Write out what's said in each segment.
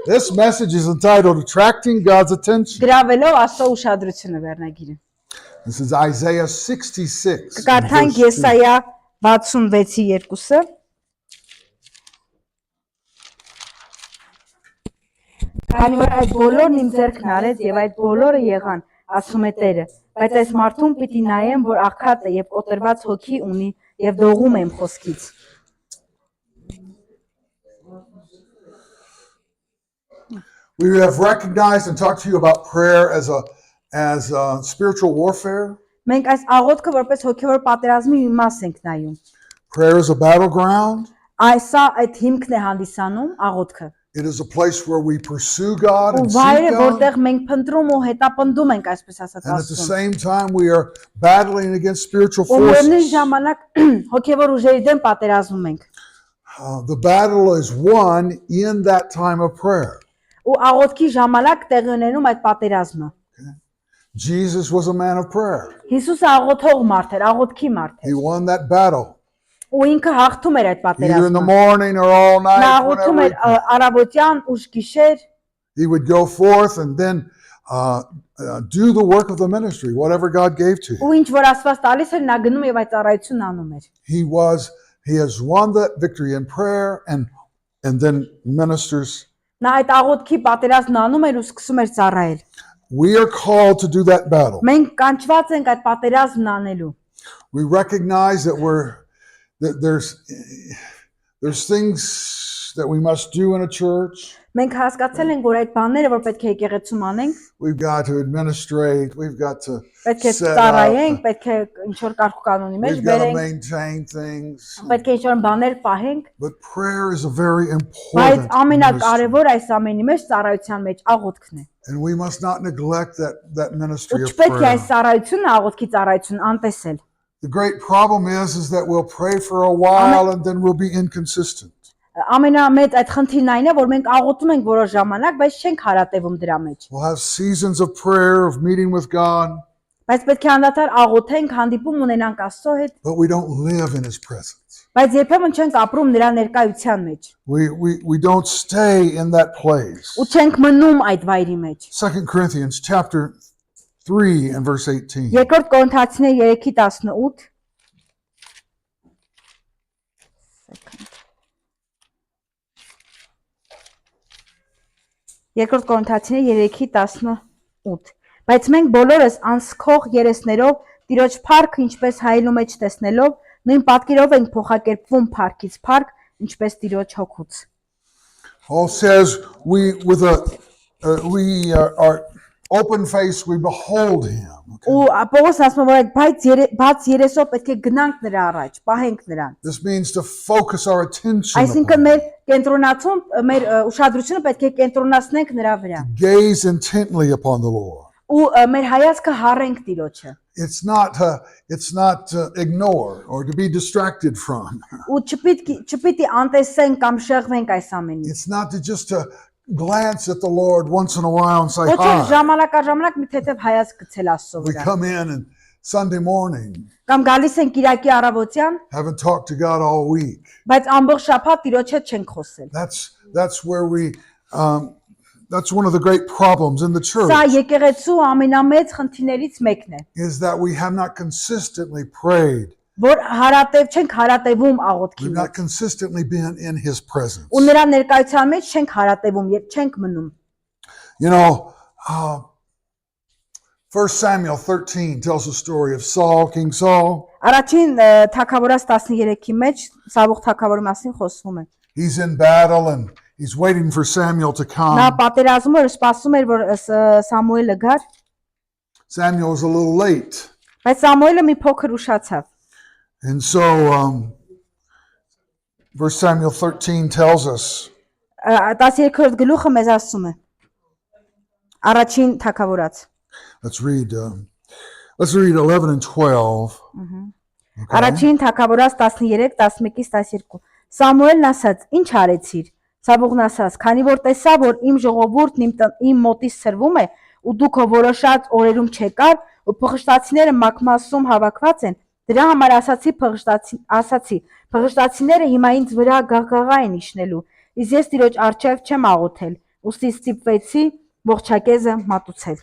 This message is entitled Attracting God's Attention. Գրավելով Աստծո ուշադրությունը վերնագիրը։ This is Isaiah 66. Կկարդանք Եսայա 66:2-ը։ Քանի որ այդ բոլորն իմ ձեռքն արեց եւ այդ բոլորը եղան, ասում է Տերը, բայց այս մարդուն պիտի նայեմ, որ աղքատ է եւ կոտրված հոգի ունի եւ դողում է իմ խոսքից։ We have recognized and talked to you about prayer as a spiritual warfare. Մենք այս աղոթքը որպես հոգեվոր պատերազմի մի մաս ենք նայում։ Prayer is a battleground. Այսա այդ հիմքն է հանդիսանում աղոթքը։ It is a place where we pursue God and Ու seek վայրը, God. որտեղ մենք փնտրում ու հետապնդում ենք, այսպես ասած And at the Աստծուն։ same time, we are battling against spiritual Ու միևնույն forces. ժամանակ հոգեվոր ուժերի դեմ պատերազմում ենք։ The battle is won in that time of prayer. Ու աղոթքի ժամանակ տեղի ունենում այդ պատերազմը։ Jesus was a man of prayer. Հիսուսը աղոթող մարդ էր, աղոթքի մարդ He էր։ won that battle. Ու ինքը հաղթում էր այդ Either in the պատերազմը։ morning or all Նա night. աղոթում Whenever էր առավոտյան, ուշ գիշեր, he would go forth and then do the work of the ministry, whatever God gave to him. ու ինչ որ Աստված տալիս էր, նա գնում եւ այդ ծառայությունն անում էր։ He has won that victory in prayer and then ministers. Նա այդ աղոթքի պատերազմն անում էր ու սկսում էր ծառայել։ We are called to do that battle. Մենք կանչված ենք այդ պատերազմն անելու։ We recognize that there's things that we must do in a church. Մենք հասկացել ենք, որ այդ բաները, որ պետք է եկեղեցում անենք, We've got to administrate. We've got to պետք է set ծառայենք, up. պետք է ինչ որ կարգ կանոնի մեջ We've got to բերենք, maintain things. պետք է ինչ որ բաներ պահենք, But prayer is a very բայց important ministry. ամենակարևոր այս ամենի մեջ ծառայության մեջ աղոթքն է։ And we must not neglect that ministry Ու of չպետք է այս prayer. ծառայությունը, աղոթքի ծառայությունն անտեսել։ The great problem is that we'll pray for a while and then we'll be inconsistent. Ամենամեծ այդ խնդիրն այն է, որ մենք աղոթում ենք որոշ ժամանակ, բայց չենք հարատևում դրա մեջ։ We'll have seasons of prayer, of meeting with God, Բայց պետք է անդադար աղոթենք, հանդիպում ունենանք Աստծո հետ, but we don't live in His presence. բայց երբեմն չենք ապրում նրա ներկայության մեջ։ We don't stay in that place. Ու չենք մնում այդ վայրի մեջ։ 2 Corinthians chapter 3 and verse 18. Երկրորդ Կորինթացիներ 3:18 Երկրորդ Կորինթացիներ 3:18 Բայց մենք բոլորս անսքող երեսներով Տիրոջ փառքը ինչպես հայելու մեջ տեսնելով նույն պատկերով ենք փոխակերպվում փառքից փառք ինչպես Տիրոջ հոգուց Paul says we are open face, we behold Him. Ու Պողոս ասում է որ բաց երեսով պետք է գնանք նրա առաջ, պահենք նրան։ This means to focus our attention Այսինքն upon, մեր կենտրոնացում, մեր ուշադրությունը պետք է կենտրոնացնենք նրա վրա։ gaze intently upon the Lord. Ու մեր հայացքը հառենք Տիրոջը։ It's not to ignore or to be distracted from. Ու չպիտի անտեսենք կամ շեղվենք այս ամենից։ It's not to glance at the Lord once in a while and say Ոչ hi. ժամանակաժամանակ մի թեթև հայացք գցել Աստծո We վրա։ come in and Sunday morning, Կամ գալիս ենք Կիրակի առավոտյան, haven't talked to God all week. բայց ամբողջ շաբաթ Տիրոջ հետ չենք խոսել։ That's where that's one of the great problems in the church, Սա եկեղեցու ամենամեծ խնդիրներից մեկն է, is that we have not consistently prayed. որ չենք հարատևում աղոթքի We've մեջ։ not consistently been in His presence. Ու նրա ներկայության մեջ չենք հարատևում, չենք մնում։ You know, 1 Samuel 13 tells the story of Saul, King Saul. Առաջին թագավորաց 13-ի մեջ Սավուղ թագավորի մասին խոսվում է։ He's in battle and he's waiting for Samuel to Նա come. պատերազմում էր, սպասում էր, որ Սամուելը գար, Samuel was a little late. բայց Սամուելը մի փոքր ուշացավ։ And so 1 Samuel 13 tells us 13-րդ գլուխը մեզ ասում է։ Առաջին թագավորաց։ let's read 11 and 12. Առաջին թագավորաց 13, 11-12։ Սամուելն ասաց. «Ինչ արեցիր»։ Սավուղն ասաց. «Քանի որ տեսա, որ իմ ժողովուրդն իմ մոտից սրվում է, ու դու քո որոշած օրերում չեկար, ու փղշտացիները Մակմասում հավաքված են, դրա համար ասացի փղշտացիները հիմա ինձ վրա գաղգաղա են իջնելու, Իսկ ես Տիրոջ առջև չեմ աղոթել, ուստի ստիպվեցի ողջակեզը մատուցել։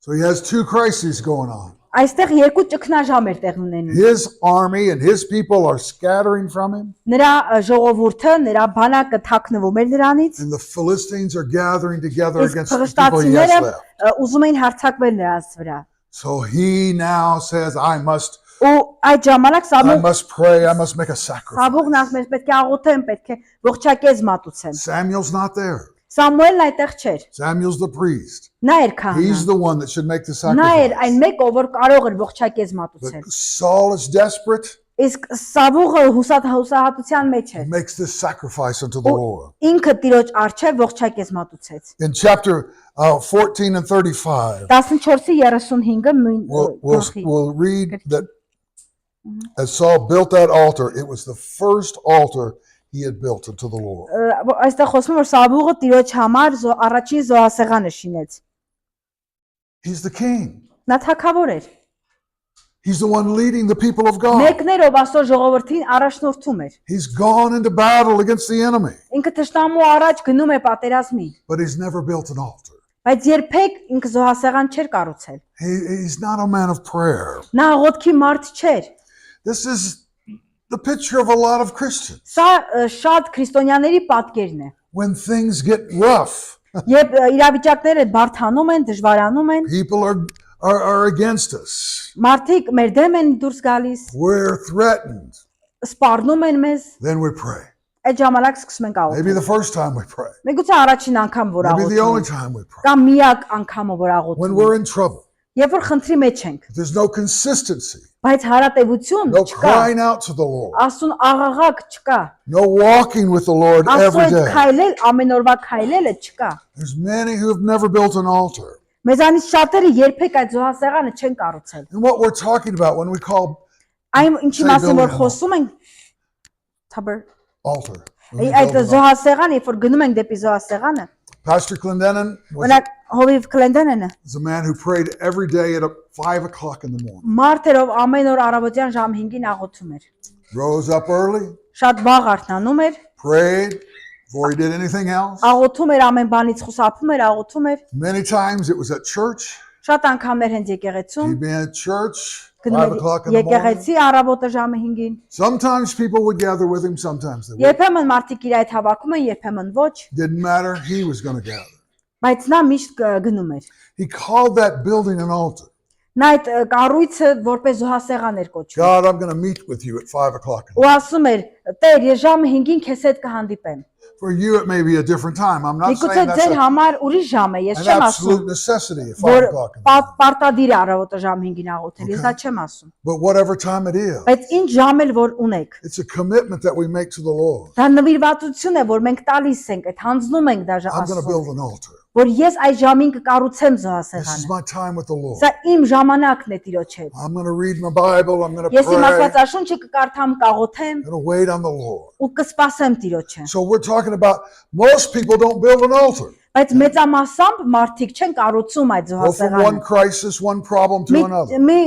So he has two crises going on. Այստեղ երկու ճգնաժամ էր տեղի ունենում։ His army and his people are scattering from him, Նրա ժողովուրդը, նրա բանակը թաքնվում էր նրանից, and the Philistines are gathering together իսկ against the people he has փղշտացիները left. ուզում էին հարձակվել նրանց վրա։ So he now says, I must Ու այդ ժամանակ pray, I must make a sacrifice. Սամուղն ասում էր պետք է աղոթեմ, պետք է ողջակեզ մատուցեմ։ Samuel's not there. Սամուելն այդտեղ չէր։ Samuel's the priest. Նա էր He's քահանա։ the one that should make the Նա էր այն sacrifice. մեկը, որ կարող էր ողջակեզ մատուցել։ But Saul is desperate. Իսկ Սավուղը հուսահատության մեջ He էր։ makes this sacrifice unto the Lord. Ինքը Տիրոջ առջև ողջակեզ մատուցեց։ In chapter 14 and 35, 14-ի 35-ը նույն գլխի։ we'll read that as Saul built that altar, it was the first altar he had built unto the Lord. Այստեղ խոսում որ Սավուղը Տիրոջ համար առաջին զոհասեղանը շինեց։ He's the king. Նա թագավոր էր։ He's the one leading the people of God. Մեկն էր, ով Աստծո ժողովրդին առաջնորդում էր։ He's gone into battle against the enemy, Ինքը թշնամու առաջ գնում է պատերազմի, but he's never built an altar. բայց երբեք ինքը զոհասեղան չէր կառուցել։ He's not a man of prayer. Նա աղոթքի մարդ չէր։ This is the picture of a lot of Christians. Սա շատ քրիստոնյաների պատկերն է։ When things get rough, Երբ իրավիճակները բարթանում են, դժվարանում են, people are against us. մարդիկ մեր դեմ են դուրս գալիս, We're threatened. սպառնում են մեզ, Then we pray. այդ ժամանակ սկսում ենք Maybe աղոթել։ the first time we pray. Միգուցե առաջին անգամ որ Maybe the only աղոթում ենք, time we pray. կամ միակ անգամը որ When աղոթում we're ենք, in trouble. երբ որ խնդրի մեջ ենք, There's no consistency. բայց հարատևություն No չկա, crying out to the Lord. Աստուն աղաղակ չկա, No walking with the Lord Աստծո every հետ day. քայլել, ամեն օրվա քայլելը չկա։ There's many who have never built an altar. Մեզանից շատերը երբեք այդ զոհասեղանը չեն կառուցել։ And what we're talking about when we call Այն ինչի մասին որ խոսում ենք, թաբեր, altar. when we այդ build an altar. զոհասեղանը, երբ որ գնում ենք դեպի զոհասեղանը, Pastor Clendenin օրինակ Հովիվ Քլենդենը was a man who prayed every day at 5 o'clock in the morning. մարդերով ամեն օր առավոտյան ժամ 5-ին աղոթում էր։ Rose up early, Շատ վաղ արթնանում էր, prayed before he did anything else. աղոթում էր ամեն բանից խուսափում էր, աղոթում էր։ Many times it was at church. Շատ անգամներ հենց եկեղեցում, He'd be at church գնում 5 o'clock in the morning. եկեղեցի առավոտը ժամը 5-ին։ Sometimes people would gather with him, sometimes they wouldn't. Երբեմն մարդիկ իր այդ հավաքում են, երբեմն ոչ, Didn't matter, he was going to gather. բայց նա միշտ գնում էր։ He called that building an altar. Նա այդ կառույցը որպես զոհասեղան էր կոչվում։ God, I'm going to meet with you at 5 o'clock. Ու ասում էր. Տեր, ես ժամը 5-ին քեզ հետ կհանդիպեմ։ For you, it may be a different time. I'm not Միգուցե saying that's ձեր an համար ուրիշ ժամ է, ես չեմ ասում, absolute necessity at 5 որ o'clock. In the morning. պարտադիր է առավոտը ժամ 5-ին աղոթել, ես դա չեմ ասում։ But whatever time it is, Բայց ինչ ժամ էլ որ ունեք, it's a commitment that we make to the Lord. դա նվիրվածություն է, որ մենք տալիս ենք, այդ հանձնում ենք դա I'm going to Աստծուն, build an altar. որ ես այդ ժամին կկառուցեմ This is զոհասեղանը։ my time with the Lord. Սա իմ ժամանակն է Տիրոջ հետ։ I'm going to read my Bible. I'm going to Ես իմ pray. I'm Աստվածաշունչը կկարդամ, կաղոթեմ going to wait on the Lord. ու կսպասեմ Տիրոջը։ So we're talking about most people don't build an altar. Բայց մեծամասամբ մարդիկ չեն կառուցում այդ Go from զոհասեղանը։ one crisis, one problem to another. Մի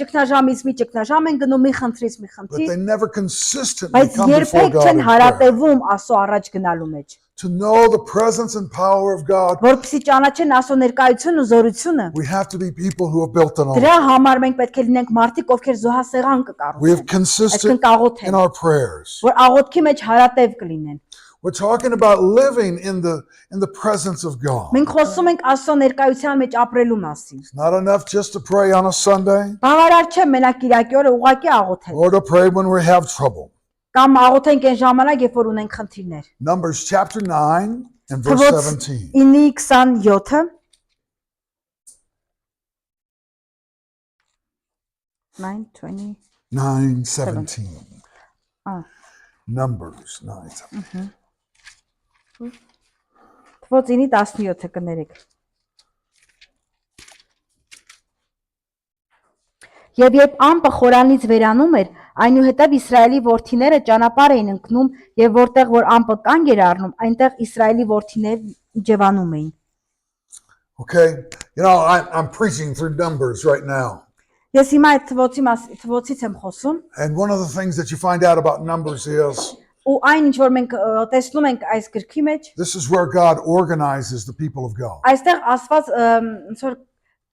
ճգնաժամից մի ճգնաժամ են գնում, մի խնդրից մի But խնդրի, they never consistently բայց come before երբեք God չեն in prayer. հարատևում Աստծո առաջ գնալու մեջ։ To know the presence and power of God, Որպեսզի ճանաչեն Աստծո ներկայությունն ու զորությունը, we have to be people who have built an դրա altar. համար մենք պետք է լինենք մարդիկ, ովքեր զոհասեղան We have կկառուցեն, consistent այսինքն կաղոթեն, in our prayers. որ աղոթքի մեջ հարատև կլինեն։ We're talking about living in the presence of God. Մենք խոսում ենք Աստծո ներկայության մեջ ապրելու մասին։ It's not enough just to pray on a Sunday Բավարար չէ մենակ Կիրակի օրը ուղղակի աղոթել, or to pray when we have trouble. կամ աղոթենք այն ժամանակ, երբ որ ունենք խնդիրներ։ Numbers chapter 9 and verse Թվոց 17. 9:27 9:20 9:17. Ah. Numbers 9:17. Թվոց 9:17-ը կներեք։ Եվ երբ ամպը խորանից վերանում էր, այնուհետև Իսրայելի որդիները ճանապարհ էին ընկնում, եւ որտեղ որ ամպը կանգ էր առնում, այնտեղ Իսրայելի որդիներն իջևանում էին։ Okay, you know, I'm preaching through Numbers right now. Ես հիմա այդ թվոցից եմ խոսում, And one of the things that you find out about Numbers is ու այն ինչ որ մենք տեսնում ենք այս գրքի մեջ, This is where God organizes the people of God. այստեղ Աստված ոնց որ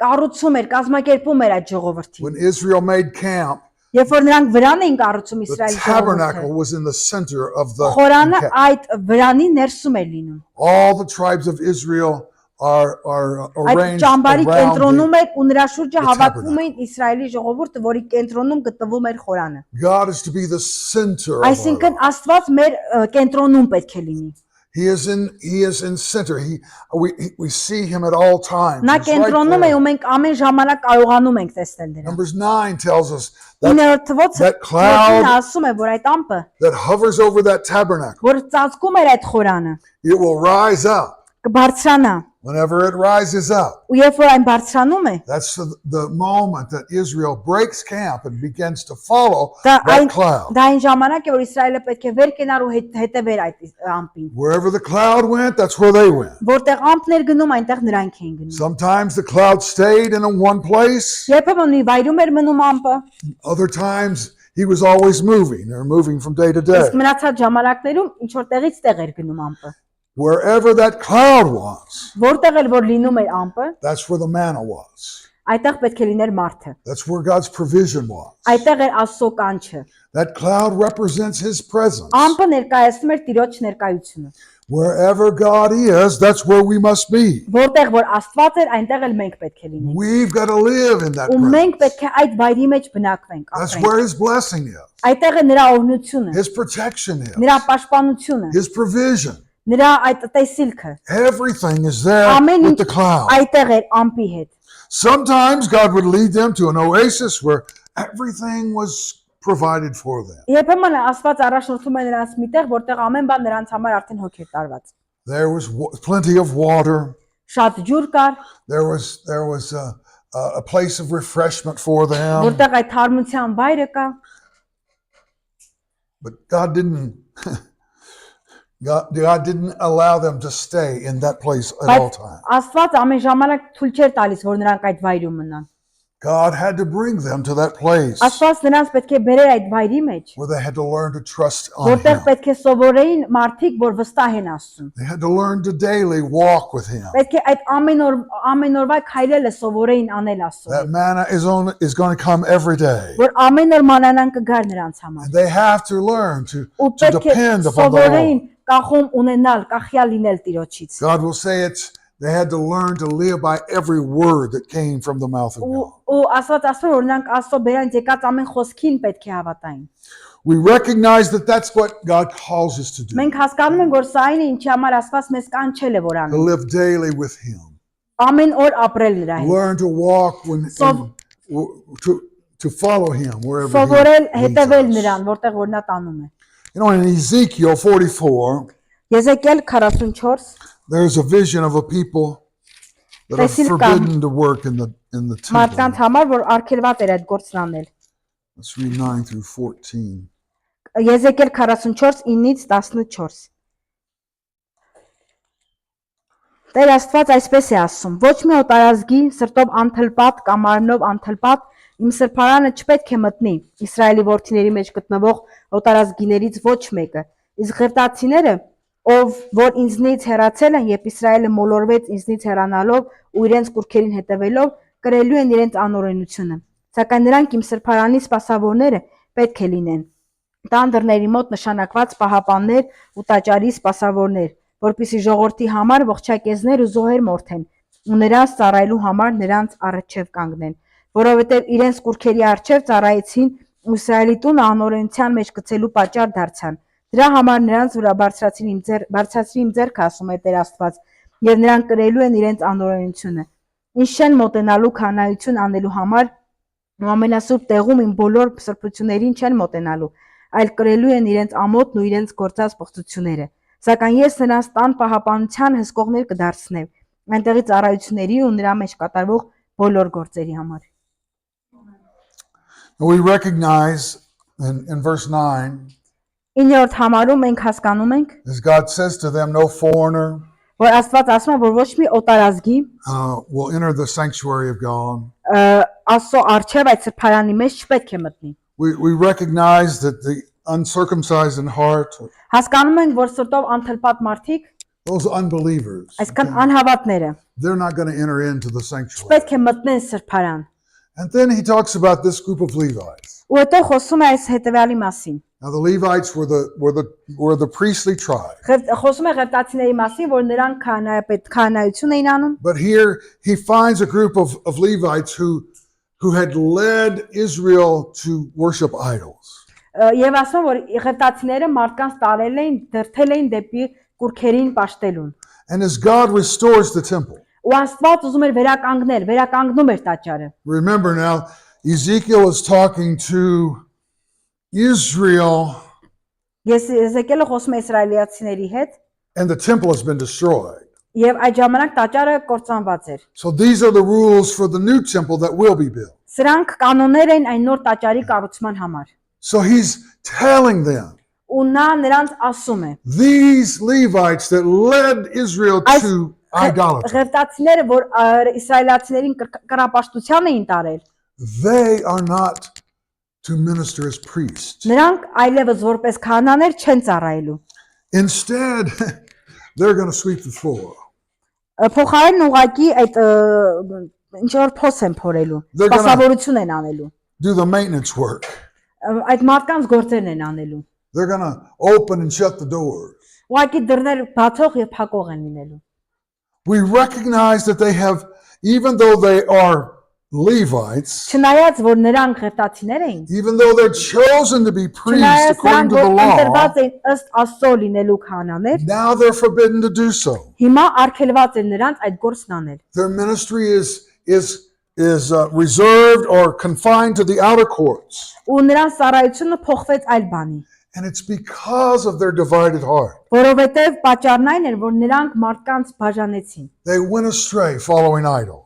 կառուցում էր, կազմակերպում էր այդ ժողովրդին։ When Israel made camp, Երբ որ նրանք վրան էին կառուցում the Իսրայելի tabernacle ժողովուրդը, was in the center of the խորանը camp. այդ վրանի ներսում էր լինում։ All the tribes of Israel are Այդ arranged ճամբարի around կենտրոնում էր ու նրա շուրջը the հավաքվում tabernacle. էին Իսրայելի ժողովուրդը, որի կենտրոնում գտնվում էր խորանը։ God is to be the center of our Այսինքն life. Աստված մեր կենտրոնում պետք է լինի։ He is in center. We see him at all times. Նա He's right կենտրոնում է there. ու մենք ամեն ժամանակ կարողանում ենք տեսնել նրան։ Numbers 9 tells us that 9-րդ թվոցը that cloud ասում է, որ այդ ամպը, that hovers over that tabernacle, որ ծածկում էր այդ խորանը, it will rise up. կբարձրանա։ Whenever it rises up, Ու երբ որ այն բարձրանում է, that's the moment that Israel breaks camp and begins to follow դա that cloud. այն ժամանակ է, որ Իսրայելը պետք է վեր կենար ու հետևեր այդ ամպին։ Wherever the cloud went, that's where they went. Որտեղ ամպներ գնում, այնտեղ նրանք էին գնում։ Sometimes the cloud stayed in one place. Երբեմն մի վայրում էր մնում ամպը, Other times he was always moving. They're moving from day to day. իսկ մնացած ժամանակներում ինչ որ տեղից տեղ էր գնում ամպը։ Wherever that cloud was, Որտեղ էլ որ լինում էր ամպը, that's where the manna was. այդտեղ պետք է լիներ մարդը։ That's where God's provision was. Այդտեղ էր Աստծո կանչը։ That cloud represents his presence. Ամպը ներկայացնում էր Տիրոջ ներկայությունը։ Wherever God is, that's where we must be. Որտեղ որ Աստված էր, այնտեղ էլ մենք պետք է լինենք։ We've got to live in that Ու presence. մենք պետք է այդ վայրի մեջ բնակվենք, That's ապրենք։ where his blessing is, Այդտեղ է նրա օրհնությունը, his protection is, նրա պաշտպանությունը, his provision. նրա այդ տեսիլքը։ Everything is there Ամեն with ինչ the cloud. այդտեղ էր ամպի հետ։ Sometimes God would lead them to an oasis where everything was provided for them. Երբեմն Աստված առաջնորդում է նրանց միտեղ, որտեղ ամեն բան նրանց համար արդեն հոգ էր տարված։ There was plenty of water. Շատ ջուր կար, There was a place of refreshment for them. որտեղ այդ թարմության վայրը կա, But God didn't God didn't allow them to stay in that place at all բայց times. Աստված ամեն ժամանակ թույլ չէր տալիս, որ նրանք այդ վայրում մնան։ God had to bring them to that place Աստված նրանց պետք է բերեր այդ վայրի մեջ, where they had to learn to trust on որտեղ him. պետք է sovորեին մարդիկ, որ վստահ են Աստծուն։ They had to learn to daily walk with him. Պետք է այդ ամեն օրվա քայլելը սովորեին անել Աստծո, That manna is going to come every day. որ ամեն օր մանանան կգար նրանց համար։ And they have to learn to Ու պետք է depend upon the սովորեին Lord. կախում ունենալ, կախյալ լինել Տիրոջից։ God will say they had to learn to live by every word that came from the mouth of God. Ու Աստված ասում է, որ նրանք Աստծո բերան եկած ամեն խոսքին պետք է հավատային։ We recognize that that's what God calls us to do. Մենք հասկանում ենք, որ սա այն է, ինչի համար Աստված մեզ կանչել է, որ To անենք։ live daily with him. Ամեն օր ապրել նրա հետ։ Learn to walk Sov- to follow him wherever Սովորել, he leads հետևել us. նրան, որտեղ որ նա տանում է։ You know, in Ezekiel 44, Եզեկիել 44 there's a vision of a people that are Տեսիլ կա forbidden to work in the մարդկանց temple. համար, որ արգելված էր այդ գործն անել։ Let's read 9 through 14. Եզեկիել 44 9-ից 14։ Տեր Աստված այսպես է ասում. ոչ մի օտարազգի սրտով անթլպատ կամ արնով անթլպատ իմ սրբարանը չպետք է մտնի Իսրայելի որդիների մեջ գտնվող օտարազգիներից ոչ մեկը։ Իսկ ղևտացիները, ով որ ինձնից հեռացել են, երբ Իսրայելը մոլորվեց ինձնից հեռանալով ու իրենց կուրքերին հետևելով, կրելու են իրենց անօրենությունը։ Սակայն նրանք իմ սրբարանի սպասավորները պետք է լինեն։ Տան դռների մոտ նշանակված պահապաններ ու տաճարի սպասավորներ, որպեսզի ժողովրդի համար ողջակեզներ ու զոհեր մորթեն ու նրանց ծառայելու համար նրանց առջև կանգնեն, որովհետև իրենց կուրքերի առջև ծառայեցին ու Իսրայելի տունը անօրենության մեջ գցելու պատճառ դարձան։ Դրա համար նրանց վրա բարձրացրի իմ ձեռքը, ասում է Տեր Աստված, եւ նրանք կրելու են իրենց անօրենությունը։ Ինչ չեն մոտենալու քանայություն անելու համար ու ամենասուրբ տեղում իմ բոլոր սրբություններին չեն մոտենալու, այլ կրելու են իրենց ամոթն ու իրենց գործած պղծությունները։ Սակայն ես նրանց տան պահապանության հսկողներ կդարձնեմ, այնտեղի ծառայությունների ու նրա մեջ կատարվող բոլոր գործերի համար։ We recognize in verse 9, 9-րդ համարում մենք հասկանում ենք, as God says to them, no foreigner որ Աստված ասում է, որ ոչ մի օտարազգի will enter the sanctuary of God. Աստծո առջև այդ սրբարանի մեջ չպետք է մտնի։ We recognize that uncircumcised in heart, Հասկանում ենք, որ սրտով անթլպատ մարդիկ, those unbelievers, այսքան անհավատները, they're not going to enter into the sanctuary. պետք է մտնեն սրբարան։ And then he talks about this group of Levites. Ու հետո խոսում է այս հետևյալի մասին։ Now the Levites were the priestly tribe. Խոսում է ղևտացիների մասին, որ նրանք քահանայություն էին անում։ But here he finds a group of Levites who had led Israel to worship idols. Եվ ասում որ ղևտացիները մարդկանց տարել էին, դրթել էին դեպի կուրքերին պաշտելուն։ And as God restores the temple. Ու Աստված ուզում էր վերականգնում էր տաճարը։ Remember now, Ezekiel is talking to Israel. Ես Եզեկիելը խոսում է իսրայելացիների հետ, And the temple has been destroyed. եւ այդ ժամանակ տաճարը կործանված էր։ So these are the rules for the new temple that will be built. Սրանք կանոններ են այն նոր տաճարի կառուցման համար։ So he's telling them, Ու նա նրանց ասում է. these Levites that led Israel to idolatry, Ղևտացիները, որ իսրայելացիներին կռապաշտության էին տարել, they are not to minister as priests. նրանք այլևս որպես քահանաներ չեն ծառայելու։ Instead, they're going to sweep the floor. Փոխարեն ուղակի այդ ինչ որ փոս են փորելու, They're gonna- սպասավորություն են անելու։ Do the maintenance work. Այդ մարդկանց գործերն են անելու։ They're going to open and shut the doors. Ուղակի դռներ բացող եւ փակող են լինելու։ We recognize that they have, even though they are Levites, Չնայած որ նրանք ղևտացիներ էին, even though they're chosen to be priests չնայած according նրանք to որ the law, ընտրված են ըստ Աստծո լինելու քահանաներ, now they're forbidden to do so. հիմա արգելված է նրանց այդ գործն անել։ Their ministry is reserved or confined to the outer courts. Ու նրանց ծառայությունը փոխվեց այլ բանի, And it's because of their divided heart. որովհետև պատճառն այն էր, որ նրանք մարդկանց բաժանեցին։ They went astray following idols.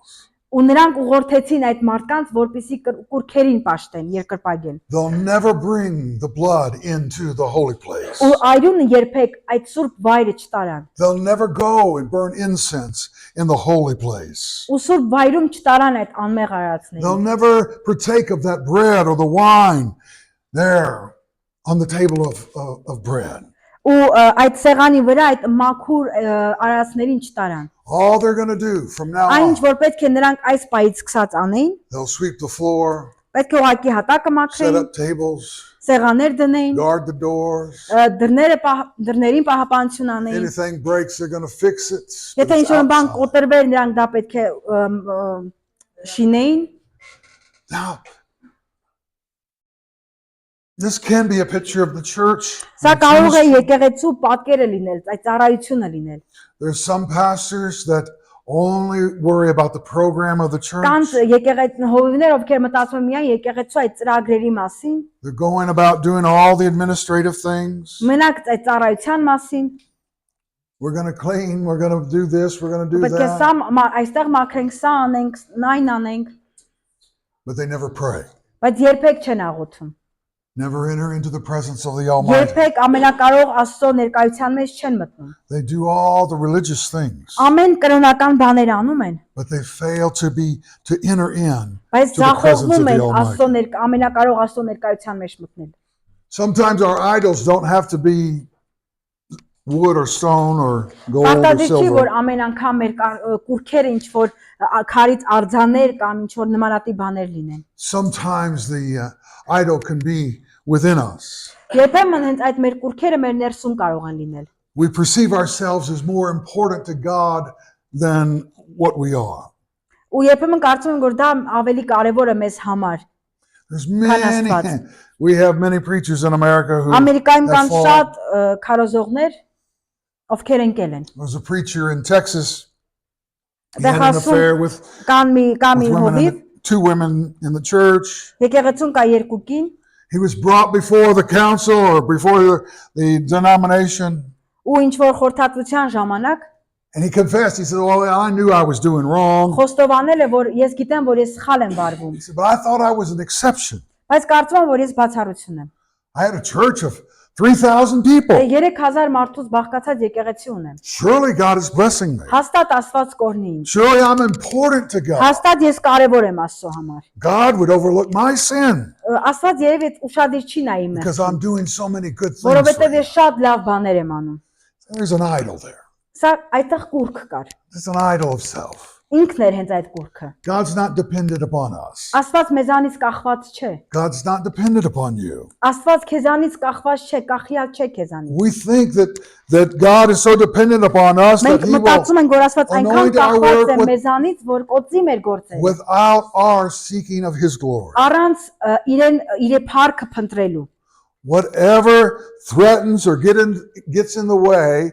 Ու նրանք ուղղորդեցին այդ մարդկանց, որպեսզի կուրքերին պաշտեն, երկրպագեն։ They'll never bring the blood into the holy place. Ու այրունը երբեք այդ սուրբ վայրը չտարան։ They'll never go and burn incense in the holy place. Ու սուրբ վայրում չտարան այդ անմեղ They'll արարածներին։ never partake of that bread or the wine there on the table of bread. Ու այդ սեղանի վրա այդ մաքուր արարածներին չտարան։ All they're going to do from now Այն on, ինչ որ պետք է նրանք այս պայից սկսած անեին, they'll sweep the floor, պետք է ուղղակի հատակը set մաքրեին, up tables, սեղաններ դնեին, guard the doors. դռներին պահապանություն անեին։ Anything breaks, they're going to fix it. but Եթե it's ինչ-որ բան outside. կոտրվեր, նրանք դա պետք է շինեին։ Now, this can be a picture of the church. Սա կարող է եկեղեցու պատկերը լինել, այդ ծառայությունը լինել։ There's some pastors that only worry about the program of the church. Կան հովիվներ, ովքեր մտածում են միայն եկեղեցու այդ ծրագրերի մասին, They're going about doing all the administrative things. մենակ այդ ծառայության մասին, We're going to clean, we're going to do this, we're going to do պետք է that. սա այստեղ մաքրենք, սա անենք, նայն անենք, But they never pray. բայց երբեք չեն աղոթում։ Never enter into the presence of the Almighty. Երբեք ամենակարող Աստծո ներկայության մեջ չեն մտնում։ They do all the religious things, Ամեն կրոնական բաներ անում են, but they fail to enter in բայց to the presence of ձախողվում the են Almighty. Աստծո ամենակարող Աստծո ներկայության մեջ մտնել։ Sometimes our idols don't have to be wood or stone or gold or Պարտադիր չի, որ silver. ամեն անգամ մեր կուրքերը ինչ որ քարից արձաններ կամ ինչ որ նմանատիպ բաներ լինեն։ Sometimes the idol can be within us. Երբեմն հենց այդ մեր կուրքերը մեր ներսում կարող են լինել։ We perceive ourselves as more important to God than what we are. Ու երբեմն կարծում եմ, որ դա ավելի կարևոր է մեզ համար։ There's many, we have many preachers in America who Ամերիկայում have կան fallen. շատ քարոզողներ, ովքեր ընկել են։ There was a preacher in Texas. He Դե had an խոսում affair with կան մի հովիվ, two women in the church. եկեղեցուն կա երկու կին, He was brought before the council or before the denomination, ու ինչ որ խորհրդատվության ժամանակ and he confessed. He said, "Well, I knew I was doing wrong." խոստովանել է, որ ես gitեմ, որ ես սխալ եմ վարվում, He said, "But I thought I was an exception. բայց կարծում եմ, որ ես բացառություն եմ։ I had a church of 3,000 people. 3000 մարդուց բաղկացած եկեղեցի ունեմ։ Surely God is blessing me. Հաստատ Աստված կօրհնի ինձ։ Surely I'm important to God. Հաստատ ես կարևոր եմ Աստծո համար։ God would overlook my sin Աստված երևի ուշադիր չի նայի ինձ, because I'm doing so many good things. որովհետև For him. ես շատ լավ բաներ եմ անում։ There's an idol there. Սա այդտեղ կուրք կար։ It's an idol of self. Ինքն էր հենց այդ կուրքը։ God's not dependent upon us. Աստված մեզանից կախված չէ։ God's not dependent upon you. Աստված քեզանից կախված չէ, կախյալ չէ քեզանից։ We think that God is so dependent upon us that Մենք He will, մտածում ենք, որ Աստված այնքան anoint our կախված work է with- մեզանից, որ կոծի մեր գործերը։ without our seeking of His glory. Առանց իր փառքը փնտրելու։ Whatever threatens or gets in the way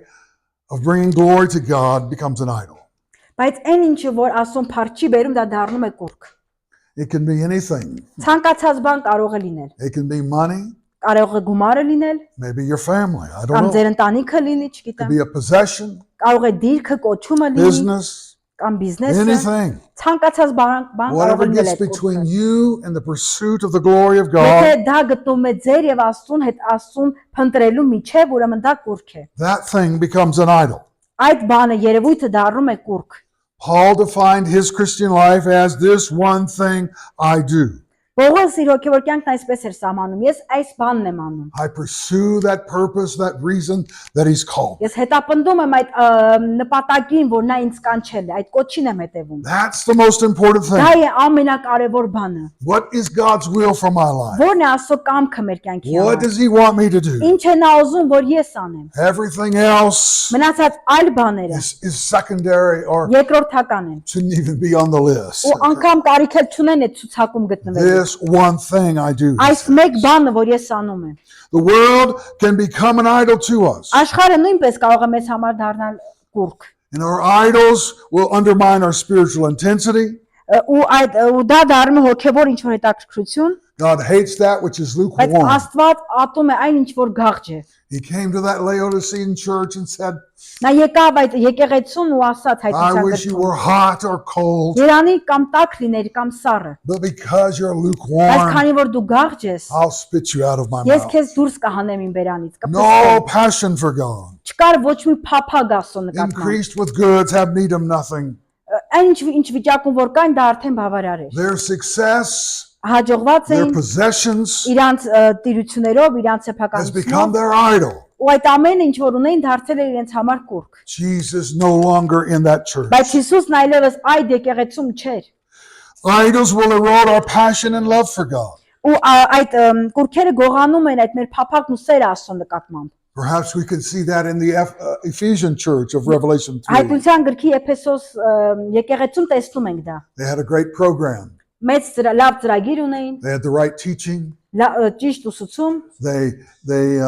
of bringing glory to God becomes an idol. Բայց այն ինչը որ Աստծուն փառք չի բերում, դա դառնում է կուրք։ It can be anything. Ցանկացած բան կարող է լինել։ It can be money, Կարող է գումարը լինել, maybe your family, I don't կամ know. ձեր It ընտանիքը լինի, could չգիտեմ։ be a possession, Կարող է դիրքը, կոչումը լինի, business, կամ բիզնեսը։ anything. Ցանկացած բան կարող Whatever է լինել gets այդ between կուրքը։ you and the pursuit of the glory of Եթե God, դա գտնում է ձեր եւ Աստծուն հետ Աստծուն փնտրելու միջև, ուրեմն դա կուրք է։ that thing becomes an idol. Այդ բանը երևույթը դառնում է կուրք։ Paul defined his Christian life as this one thing I do. Պողոս իր հոգևոր կյանքն այսպես էր սահմանում. Ես այս բանն եմ անում։ I pursue that purpose, that reason that He's called me. Ես հետապնդում եմ այդ նպատակին, որ նա ինձ կանչել է, այդ կոչին եմ հետևում։ That's the most important Դա thing. է ամենակարևոր բանը։ What is God's will for my life? Որն է Աստծո կամքը մեր կյանքի What համար։ does He want me to do? Ինչ է նա ուզում, որ ես անեմ։ Everything else Մնացած այլ բաները is secondary or երկրորդական են։ shouldn't even be on the list. Ու անգամ կարիք էլ չունեն այդ ցուցակում գտնվելու։ This one thing I do. Այս մեկ բանը, որ ես անում եմ։ The world can become an idol to us. Աշխարհը նույնպես կարող է մեզ համար դառնալ կուրք։ And our idols will undermine our spiritual intensity. Ու դա դառնում է հոգևոր ինչ որ հետաքրքրություն, God hates that which is բայց lukewarm. Աստված ատում է այն ինչ որ գաղջ է։ He came to that Laodicean church and said, Նա եկավ այդ եկեղեցուն ու ասաց I հայտնության wish you գրքում. were hot or cold, Երանի կամ տաք լիներ կամ սառը, but because you're բայց lukewarm, քանի որ դու գաղջ ես, I'll spit you out of my ես mouth. քեզ դուրս կհանեմ իմ բերանից, No կպստեմ։ passion for God. Չկար ոչ մի փափագ Աստծո նկատմամբ։ Increased with goods, have need of nothing. Այն ինչ վիճակում որ կային, դա արդեն բավարար էր։ Their success, Հաջողված their էին possessions իրանց տիրություններով, իրանց has սեփականությունով, become their idol. ու այդ ամենը ինչ որ ունեին դարձել էր իրենց համար կուրք։ Jesus no longer in that church. Բայց Հիսուսն այլևս այդ եկեղեցում չէր։ Idols will erode our passion and love for God. Ու այդ կուրքերը գողանում են այդ մեր փափագն ու սերը Աստծո նկատմամբ։ Perhaps we can see that in the Ephesian church of Revelation 3. Հայտնության գրքի Էփեսոս եկեղեցում տեսնում ենք դա։ They had a great program. Մեծ լավ ծրագիր ունեին, They had the right teaching. ճիշտ ուսուցում, They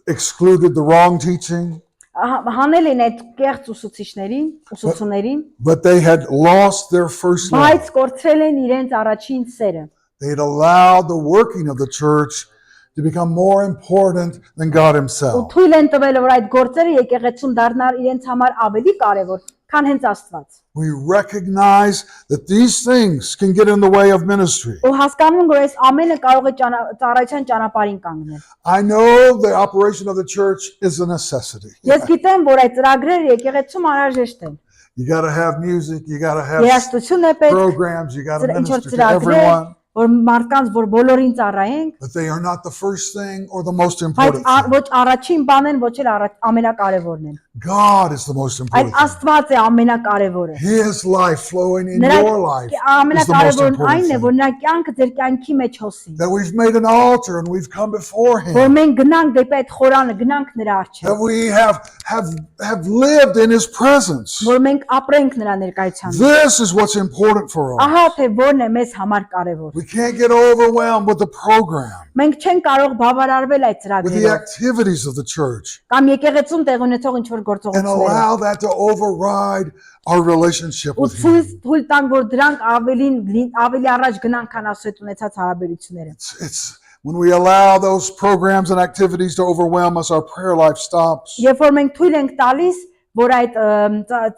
excluded the wrong teaching, հանել են այդ կեղծ ուսուցումներին, but they had lost their first love. բայց կորցրել են իրենց առաջին սերը։ They had allowed the working of the church to become more important than God Ու Himself. թույլ են տվել, որ այդ գործերը եկեղեցում դառնան իրենց համար ավելի կարևոր, քան հենց Աստված։ We recognize that these things can get in the way of ministry. Ու հասկանում ենք, որ այս ամենը կարող է ծառայության ճանապարհին կանգնել։ I know the operation of the church is a necessity. Ես գիտեմ, որ այդ ծրագրերը եկեղեցում անհրաժեշտ են։ You got to have music, you got to have Երաժշտություն է պետք, programs, you got to ինչ որ minister to ծրագրեր, everyone, որ մարդկանց, որ բոլորին ծառայենք, but they are not the first thing or the most բայց important thing. ոչ առաջին բանն են, ոչ էլ ամենակարևորն են։ God is the most Այդ important thing. Աստված է ամենակարևորը։ His life flowing in Նրա your life is the most ամենակարևորն important այն է, thing. որ նրա կյանքը ձեր կյանքի մեջ հոսի։ That we've made an altar and we've come before Որ Him. մենք գնանք դեպի այդ խորանը, գնանք նրա առջև, That we have lived in His presence. որ մենք ապրենք նրա ներկայությամբ։ This is what's important for us. Ահա թե որն է մեզ համար կարևոր։ We can't get overwhelmed with the program, Մենք չենք կարող բավարարվել այդ with the ծրագրերով activities of the church, կամ եկեղեցում տեղ ունեցող ինչ որ and գործողություններով։ allow that to override our relationship Ու with Him. թույլ տանք, որ դրանք ավելի առաջ գնան, քան Աստծո հետ ունեցած հարաբերությունները։ It's when we allow those programs and activities to overwhelm us, our prayer life stops. Երբ որ մենք թույլ ենք տալիս, որ այդ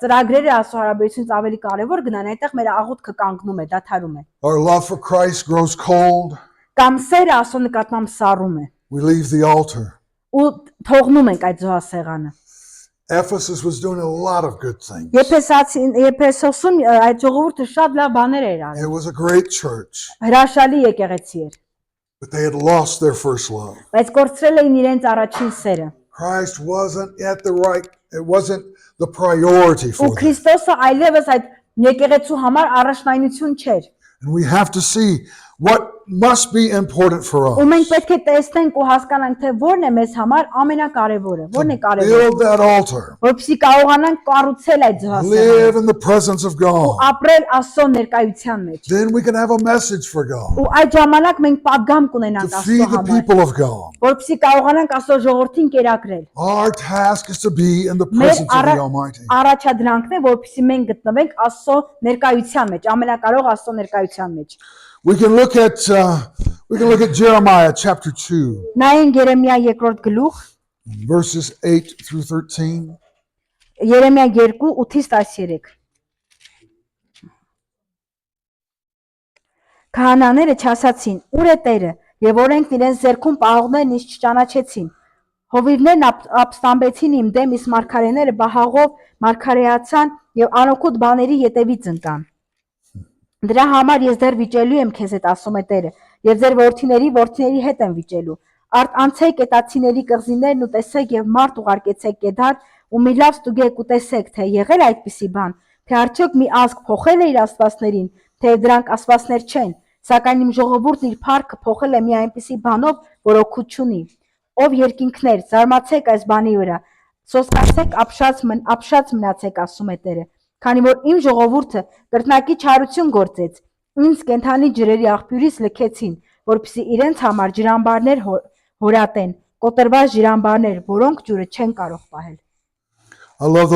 ծրագրերը Աստծո հարաբերությունից ավելի կարևոր գնան, այդտեղ մեր աղոթքը կանգնում է, դադարում է։ Our love for Christ grows cold. Կամ սերը Աստծո նկատմամբ սառում է։ We leave the altar. ու թողնում ենք այդ զոհասեղանը։ Ephesus was doing a lot of good things. Եփեսոսում այդ ժողովուրդը շատ լավ բաներ էր It արել։ was a great church, Հրաշալի եկեղեցի էր, but they had lost their first love. բայց կորցրել էին իրենց առաջին սերը։ Christ wasn't it wasn't the priority Ու for them. Քրիստոսը այլևս այդ եկեղեցու համար առաջնայնություն չէր։ And we have to see what must be important for Ու մենք us. պետք է տեսնենք ու հասկանանք, թե որն է մեզ համար ամենակարևորը, որն է կարևորը, Build that altar. որպեսզի կարողանանք կառուցել այդ զոհասեղանը, Live in the presence of God. ապրել Աստծո ներկայության մեջ։ Then we can have a message for God. Ու այդ ժամանակ մենք падգամ To կունենանք feed Աստծո the համար, people of God. որպեսզի կարողանանք Աստծո ժողովրդին կերակրել։ Our task is to be in the Մեր presence of the Almighty. առաջադրանքն է, որպեսզի մենք գտնվենք Աստծո ներկայության մեջ, ամենակարող Աստծո ներկայության մեջ։ We can look at Jeremiah chapter 2, Նայենք Երեմիա 2-րդ գլուխ, verses 8 through 13. Երեմիա 2:8-ից 13։ Քահանաները չասացին. «Ուր է Տերը», եւ օրենքն իրենց ձեռքում պահողներն ինձ չճանաչեցին։ Հովիվներն ապստամբեցին իմ դեմ, իսկ մարգարեները բահաղով մարգարեացան եւ անօգուտ բաների ետևից ընկան։ Դրա համար ես դեռ վիճելու եմ քեզ հետ, ասում է Տերը, եւ ձեր որդիների հետ եմ վիճելու։ Անցեք կետացիների կղզիներն ու տեսեք եւ մարդ ուղարկեցեք Կեդար ու մի լավ ստուգեք ու տեսեք, թե եղել այդպիսի բան, թե արդյոք մի ազգ փոխել է իր աստվածներին, թե դրանք աստվածներ չեն, սակայն իմ ժողովուրդն իր փառքը փոխել է մի այնպիսի բանով, որ օգուտ չունի։ Ով երկինքներ, զարմացեք այս բանի վրա, սոսկացեք, ապշած մնացեք, ասում է Տերը, քանի որ իմ ժողովուրդը կրկնակի չարություն գործեց, ինձ կենթանի ջրերի աղբյուրից լքեցին, որպեսզի իրենց համար ջրամբարներ հորատեն, կոտրված ջրամբարներ, որոնք ջուրը չեն կարող պահել։ I love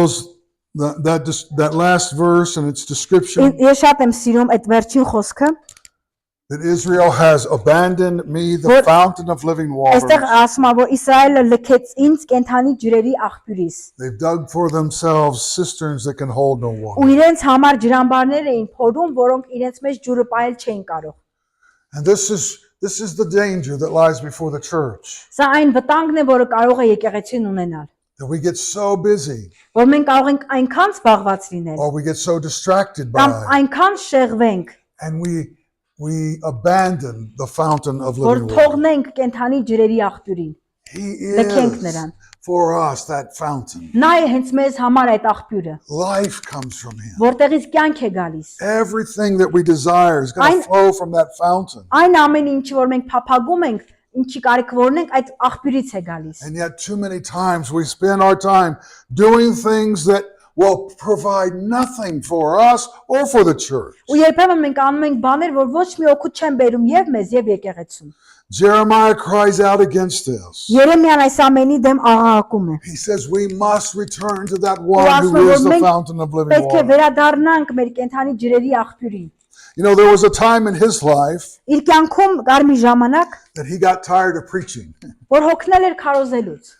that last verse and its description Ես շատ եմ սիրում այդ վերջին խոսքը, that Israel has abandoned me, the fountain of living waters. այստեղ ասում է, որ Իսրայելը լքեց ինձ կենթանի ջրերի աղբյուրից։ They've dug for themselves cisterns that can hold no Ու water. իրենց համար ջրամբարներ էին փորում, որոնք իրենց մեջ ջուրը պահել չէին կարող։ And this is the danger that lies before the church. Սա այն վտանգն է, որը կարող է եկեղեցին ունենալ։ That we get so busy Որ մենք կարող ենք այնքան զբաղված լինել, or we get so distracted կամ by այնքան շեղվենք, and we abandon the fountain of որ living water. թողնենք կենթանի ջրերի աղբյուրին։ He Լքենք is նրան։ for us that fountain. Նա է հենց մեզ համար այդ աղբյուրը, Life comes from him. որտեղից կյանք է գալիս։ Everything that we desire is going to flow from that fountain. Այն ամեն ինչ, որ մենք փափագում ենք, ինչի կարիք որնենք, այդ աղբյուրից է գալիս։ And yet too many times we spend our time doing things that will provide nothing for us or for the church. Ու երբեմն մենք անում ենք բաներ, որ ոչ մի օգուտ չեն բերում եւ մեզ եւ եկեղեցուն։ Jeremiah cries out against this. Երեմիան այս ամենի դեմ աղաղակում է։ He says we must return to that one ասում who է, is որ the մենք fountain of living Պետք է water. վերադառնանք մեր կենթանի ջրերի աղբյուրին։ You know, there was a time in his life Իր կյանքում կար մի ժամանակ, that he got tired of preaching. որ հոգնել էր քարոզելուց։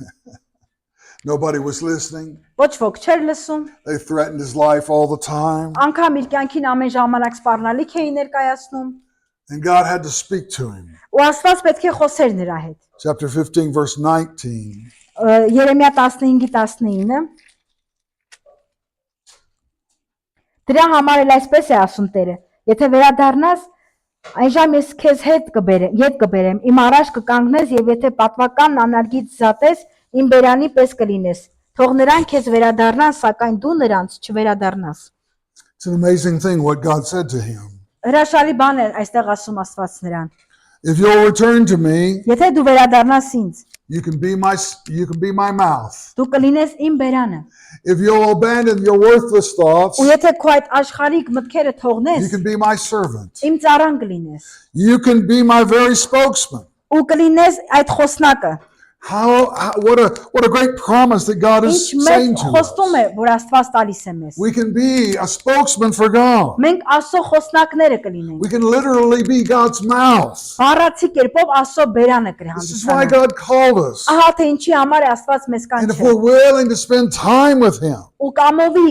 Nobody was listening. Ոչ ոք չէր լսում, They threatened his life all the time. անգամ իր կյանքին ամեն ժամանակ սպառնալիք էին ներկայացնում, And God had to speak to him. ու Աստված պետք է խոսեր նրա հետ։ Chapter 15, verse 19. Երեմիա 15:19 Դրա համար էլ այսպես է ասում Տերը. Եթե վերադառնաս, այնժամ ես քեզ հետ կբերեմ, իմ առաջ կկանգնես եւ եթե պատվականն անարգից զատես, իմ բերանի պես կլինես։ Թող նրանք քեզ վերադառնան, սակայն դու նրանց չվերադառնաս։ It's an amazing thing what God said to him. Հրաշալի բան է այստեղ ասում Աստված նրան։ If you'll return to me, Եթե դու վերադառնաս ինձ, you can be my mouth. դու կլինես իմ բերանը։ If you'll abandon your worthless thoughts, Ու եթե քո այդ աշխարհիկ մտքերը you թողնես, can be my servant. իմ ծառան կլինես։ You can be my very spokesman. Ու կլինես այդ խոսնակը։ What a great promise that God Ինչ is մեծ saying to us. խոստում է, որ Աստված տալիս է մեզ։ We can be a spokesman for God. Մենք Աստծո խոսնակները կլինենք։ We can literally be God's mouth. Բառացի կերպով Աստծո բերանը This is why կհանդիսանանք։ God called us. Ահա թե ինչի համար է Աստված մեզ And if կանչել։ we're willing to spend time with Him, Ու կամովի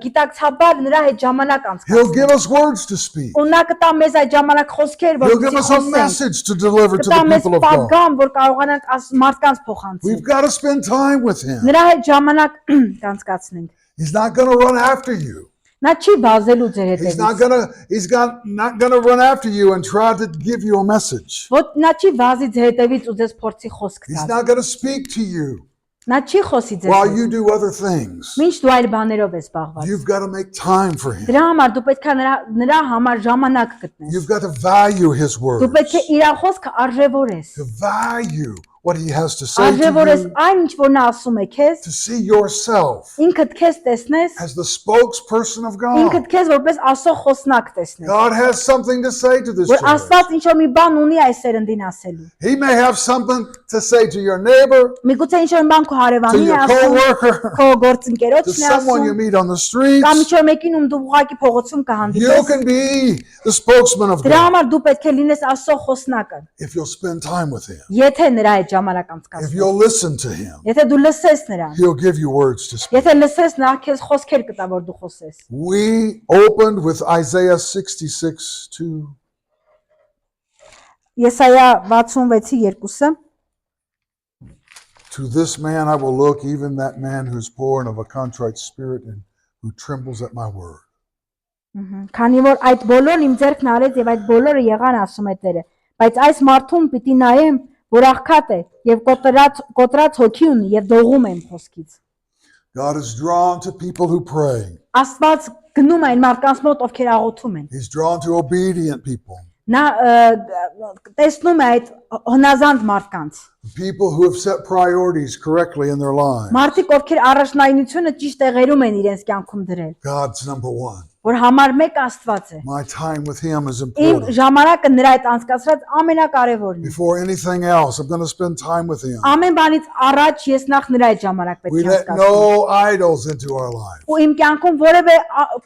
գիտակցաբար նրա հետ ժամանակ He'll give անցկացնենք։ us words to speak. Ու նա կտա մեզ այդ ժամանակ խոսքեր, որ He'll give us a խոսենք։ message to deliver to Կտա the մեզ people of God. պատգամ, որ կարողանանք մարդկանց փոխանցել։ We've got to spend time with Him. Նրա հետ ժամանակ կանցկացնենք։ He's not going to run after you. Նա չի բազելու ձեր He's հետևից։ not gonna run after you and try to give you a message. Ոչ նա չի վազի ձեր հետևից ու ձեզ փորձի խոսք He's տալ։ not gonna speak to you Նա չի խոսի ձեզ while հետ։ you do other things. Մինչ դու այլ բաներով ես զբաղված։ You've got to make time for Him. Դրա համար դու պետք է նրա համար ժամանակ գտնես։ You've got to value His Դու words. պետք է իր խոսքը արժևորես։ To value what He has to say to Արժևորես you. այն ինչ որ նա ասում է քեզ, To see yourself ինքդ քեզ տեսնես, as the spokesperson of ինքդ God. քեզ որպես Աստծո խոսնակ տեսնես։ God has something to say to this Որ church. Աստված ինչ որ մի բան ունի այս սերնդին ասելու։ He may have something to say to your neighbor, Միգուցե ինչ որ մի բան քո to հարևանին է your ասում, coworker, քո to գործընկերոջն է someone you ասում, meet on the կամ streets. ինչ որ մեկին ում դու ուղղակի փողոցում You կհանդիպես։ can be the spokesman of Դրա God համար դու պետք է լինես Աստծո խոսնակը, if you'll spend time with Him. եթե նրա հետ ժամանակ If անցկացնես։ you'll listen to Him, Եթե դու լսես նրան, He'll give you words to speak. եթե լսես նա քեզ խոսքեր կտա որ դու խոսես։ We opened with Isaiah 66:2. Եսայա 66:2-ը To this man I will look, even that man who's poor and of a contrite spirit and who trembles at my word. Քանի որ այդ բոլորն իմ ձեռքն արեց եւ այդ բոլորը եղան ասում է Տերը, բայց այս մարդուն պիտի նայեմ, որ աղքատ է եւ կոտրած հոգի ունի եւ դողում է իմ խոսքից։ God is drawn to people who pray. Աստված գնում է այն մարդկանց մոտ, ովքեր աղոթում են։ He's drawn to obedient people. Նա տեսնում է այդ հնազանդ մարդկանց։ People who have set priorities correctly in their lives. Մարդիկ, ովքեր առաջնայինությունը ճիշտ տեղերում են իրենց կյանքում դրել, God's number one. որ համար մեկ Աստված է։ My time with Him is Իմ important. ժամանակը նրա հետ անցկացրած ամենակարևորն է։ Before anything else, I'm going to spend time with Him. Ամեն բանից առաջ ես նախ նրա հետ ժամանակ We պետք է let անցկացնեմ։ no idols into our life. Ու իմ կյանքում որևէ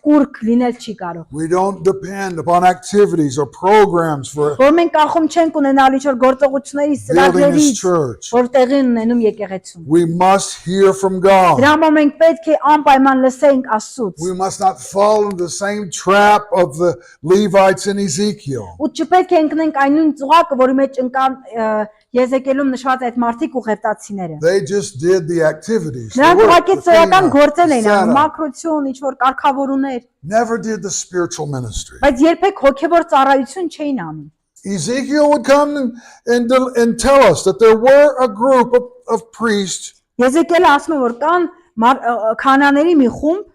կուրք լինել չի կարող։ We don't depend upon activities or programs for Որ մենք ախում չենք ունենալու ինչ որ գործողությունների building սրագրերից, His church. որ տեղի են ունենում եկեղեցում։ We must hear from God. Դրա համար մենք պետք է անպայման լսենք Աստծուց։ We must not fall into the same trap of the Levites in Ezekiel. Ու չպետք է ընկնենք այն նույն ծուղակը, որի մեջ ընկան Եզեկիելում նշված այդ մարդիկ ու ղևտացիները։ They just did the activities. the Նրանք work, ուղղակի the ծրական cleanup, գործեր the էին անում, setup. մակրություն, ինչ որ կարգավորումներ, Never did the spiritual ministry. բայց երբեք հոգևոր ծառայություն չէին անում։ Ezekiel would come and tell us that there were a group of priests Եզեկիելը ասում է, որ կան քանաների մի խումբ,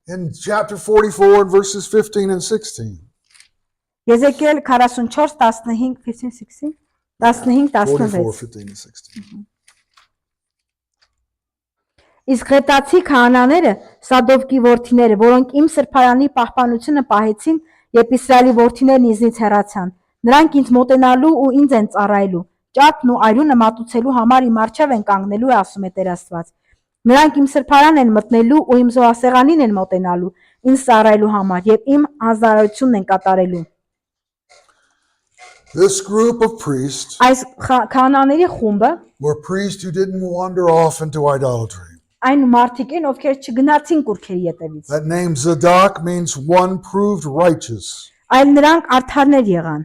in chapter 44 and verses 15 and 16. Եզեկիել 44 15 15 16 44, 15-16 15 and 16. Իսկ ղետացի քահանաները Սադովկի որդիները, որոնք իմ սրբարանի պահպանությունը պահեցին, երբ Իսրայելի որդիներն ինձնից հեռացան, նրանք ինձ մոտենալու ու ինձ են ծառայելու, ճապն ու արյունը մատուցելու համար իմ առջև են կանգնելու է ասում է Տեր Աստված։ Նրանք իմ սրբարան են մտնելու ու իմ զոհասեղանին են մոտենալու, ինձ ծառայելու համար եւ իմ հանձնարարությունն են կատարելու։ This group of priests Այս քահանաների խումբը were priests who didn't wander off into idolatry. այն մարդիկ են, ովքեր չգնացին կուրքերի ետևից, That name Zadok means one proved righteous. այլ նրանք արդարներ եղան։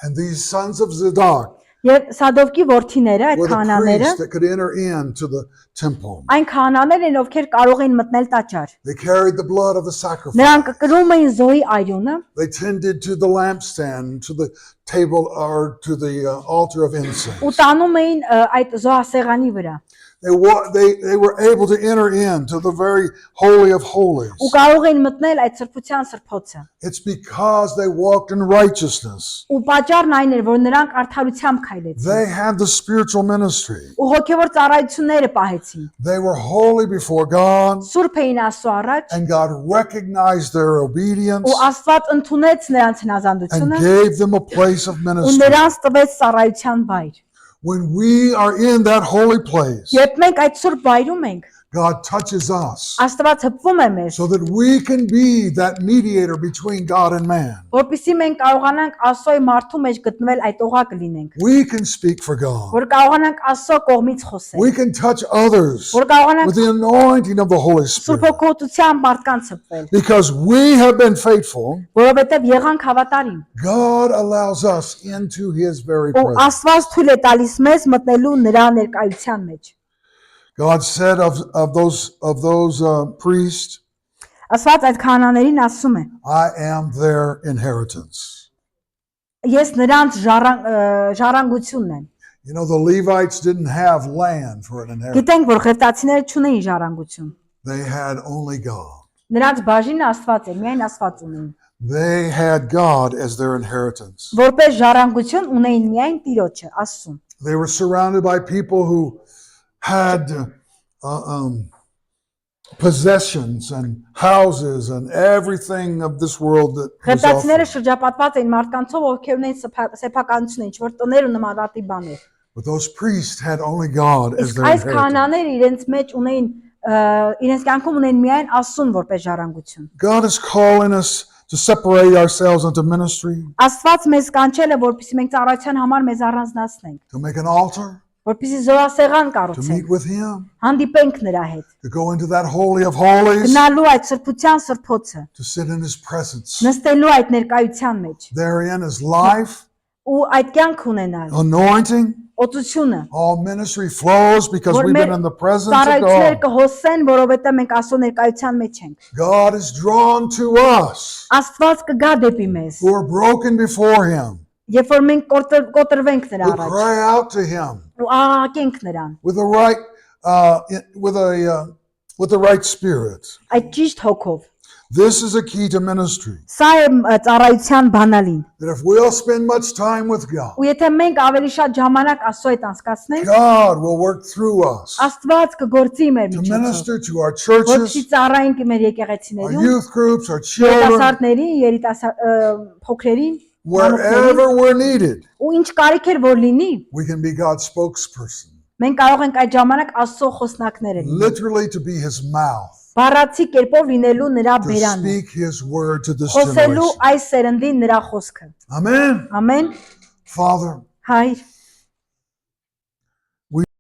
And these sons of Zadok Եվ Սադովկի որդիները, այդ were the քահանաները, priests that could enter into the temple. այն քահանաներ են, ովքեր կարող էին մտնել տաճար։ They carried the blood of the sacrifice. Նրանք կրում էին զոհի արյունը, They tended to the lampstand, to the table, or to the altar of incense. ու տանում էին այդ զոհասեղանի վրա։ They were able to enter into the very holy of holies. Ու կարող էին մտնել այդ սրբության սրբոցը։ It's because they walked in righteousness. Ու պատճառն այն էր, որ նրանք արդարությամբ քայլեցին։ They had the spiritual ministry. Ու հոգևոր ծառայությունները պահեցին։ They were holy before God, Սուրբ էին Աստծո առաջ, and God recognized their obedience ու Աստված ընդունեց նրանց and հնազանդությունը gave them a place of ու ministry. նրանց տվեց ծառայության վայր։ When we are in that holy place, Երբ մենք այդ սուրբ վայրում ենք, God touches us Աստված հպվում է մեզ, so that we can be that mediator between God and man. որպեսզի մենք կարողանանք Աստծոյի մարդու մեջ գտնվել այդ օղակը լինենք, We can speak for God. որ կարողանանք Աստծո կողմից խոսել, We can touch others որ կարողանանք with the anointing of the Holy Սուրբ Spirit. Հոգուտությամբ մարդկանց հպվել, Because we have been faithful, որովհետև եղանք հավատարիմ, God allows us into His very ու presence. Աստված թույլ է տալիս մեզ մտնելու նրա ներկայության մեջ։ God said of those priests, Աստված այդ քահանաներին ասում է. I am their inheritance. Ես նրանց ժառանգությունն եմ։ You know, the Levites didn't have land for an inheritance. Գիտենք, որ ղևտացիները չունեին ժառանգություն։ They had only God. Նրանց բաժինը Աստված է, միայն Աստված ունեին։ They had God as their inheritance. Որպես ժառանգություն ունեին միայն Տիրոջը, Աստծուն։ They were surrounded by people who had possessions and houses and everything of this world that was Ղևտացիները offered. շրջապատված էին մարդկանցով, ովքեր ունեին սեփականություն, ինչ որ տներ ու նմանատիպ բաներ։ But those priests had only God as Իսկ their այս inheritance. քահանաները իրենց մեջ ունեին իրենց կյանքում ունեին միայն Աստծուն որպես ժառանգություն։ God is calling us to separate ourselves into ministry, Աստված մեզ կանչել է, որպեսզի մենք ծառայության համար մեզ առանձնացնենք, to make an altar, որպեսզի զոհասեղան to կառուցենք, meet with Him, հանդիպենք նրա հետ, to go into that Holy of Holies, գնալու այդ սրբության սրբոցը, to sit in His presence. նստելու այդ ներկայության մեջ Therein is life, ու այդ կյանք ունենալ, anointing. օծությունը, All ministry flows because որ we've մեր been in the presence of ծառայությունները God. կհոսեն, որովհետև մենք Աստծո ներկայության մեջ ենք։ God is drawn to us Աստված կգա դեպի մեզ, who are broken before Him. երբ որ մենք կոտրվենք նրա We առաջ cry out to Him ու աղաղակենք նրան, with the right, with the right spirit. այդ ճիշտ հոգով։ This is a key to ministry. Սա է ծառայության բանալին։ That if we'll spend much time with God, Ու եթե մենք ավելի շատ ժամանակ Աստծո հետ անցկացնենք, God will work through us Աստված կգործի մեր to միջոցով, minister to our որպեսզի churches, ծառայենք մեր our եկեղեցիներում, youth groups, our children, երիտասարդներին, փոքրերին, wherever we're needed. ու ինչ կարիք էր որ լինի, We can be God's spokesperson, մենք կարող ենք այդ ժամանակ Աստծո խոսնակները լինել։ literally to be His mouth, Բառացի կերպով լինելու նրա to բերանը, speak His word to this խոսելու generation. այս սերնդին նրա խոսքը։ Amen. Ամեն, Father, Հայր,